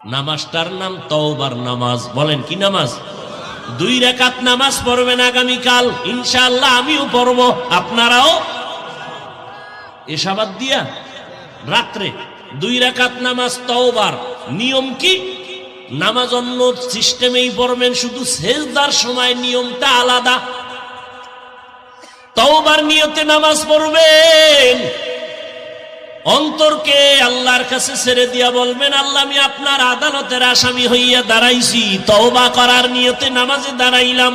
নামাজটার নাম তওবার নামাজ। বলেন কি নামাজ? 2 রাকাত নামাজ পড়বেন আগামীকাল ইনশাআল্লাহ, আমিও পড়ব, আপনারাও। এশাবাদ দিয়া রাত্রে 2 রাকাত নামাজ তওবার। নিয়ম কি? নামাজ অন্য সিস্টেমেই পড়বেন, শুধু সেজদার সময় নিয়মটা আলাদা। তওবার নিয়তে নামাজ পড়বেন, অন্তরকে আল্লাহর কাছে ছেড়ে দিয়া বলবেন, আল্লাহ আমি আপনার আদালতের আসামি হইয়া দাঁড়াইছি, তওবা করার নিয়তে নামাজে দাঁড়াইলাম।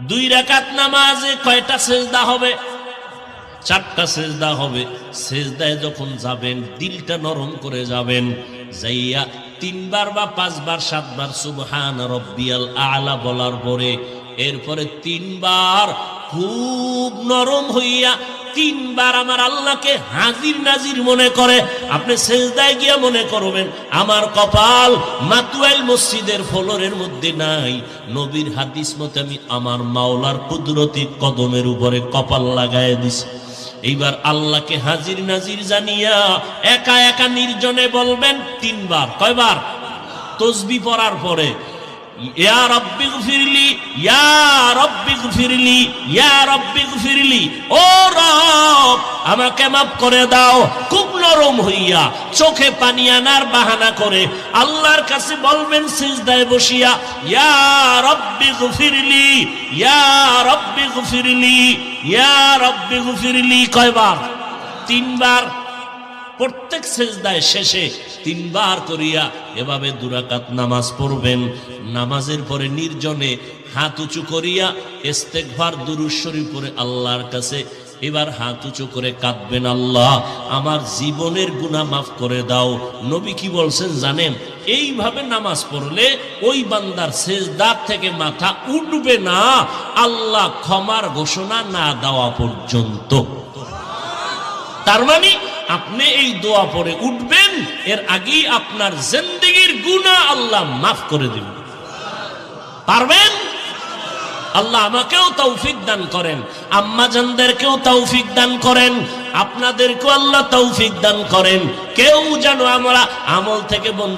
2 রাকাত নামাজে কয়টা সেজদা হবে? 4টা সেজদা হবে। সেজদায় যখন যাবেন দিলটা নরম করে যাবেন, যাইয়া 3 বার বা 5 বার 7 বার সুবহান রাব্বিয়াল আ'লা বলার পরে এরপরে 3 বার খুব নরম হইয়া 3 বার আমার আল্লাহকে হাজির নাজির মনে করে আপনি সেজদায় গিয়া মনে করবেন, আমার কপাল মাতুয়াইল মসজিদের ফ্লোরের মধ্যে নাই, নবীর হাদিস মতে আমি আমার মাওলার কুদরতি কদমের উপরে কপাল লাগায় দিছি। এইবার আল্লাহকে হাজির নাজির জানিয়া একা একা নির্জনে বলবেন 3 বার। কয়বার? তাসবিহ পড়ার পরে ইয়া রাব্বি গফিরলি, ইয়া রাব্বি গফিরলি, ইয়া রাব্বি গফিরলি, ও রব আমাকে মাফ করে দাও। খুব নরম হইয়া চোখে পানি আনার বাহানা করে আল্লাহর কাছে বলবেন সিজদায় বসিয়া, ইয়া রাব্বি গফিরলি, ইয়া রাব্বি গফিরলি, ইয়া রাব্বি গফিরলি। কয়বার? 3 বার। প্রত্যেক সেজদায় শেষে 3 বার করিয়া এভাবে 2 রাকাত নামাজ পড়বেন। নামাজের পরে নির্জনে হাত উঁচু করিয়া ইস্তেগফার দুরূদ শরীফ পড়ে আল্লাহর কাছে এবার হাত উঁচু করে কাঁদবেন, আল্লাহ আমার জীবনের গুনাহ মাফ করে দাও। নবী কি বলছেন জানেন? এইভাবে নামাজ পড়লে ওই বান্দার সেজদা থেকে মাথা উঠবে না আল্লাহ ক্ষমার ঘোষণা না দেওয়া পর্যন্ত। তার মানে আপনি এই দোয়া পড়ে উঠবেন, এর আগেই আপনার জিন্দেগীর গুনাহ আল্লাহ মাফ করে দিবেন। পারবেন? আল্লাহ আমাকেও তৌফিক দান করেন, আম্মা জানদেরকেও তৌফিক দান করেন, আপনাদেরকেও আল্লাহ তৌফিক দান করেন। কেউ যেন আমরা আমল থেকে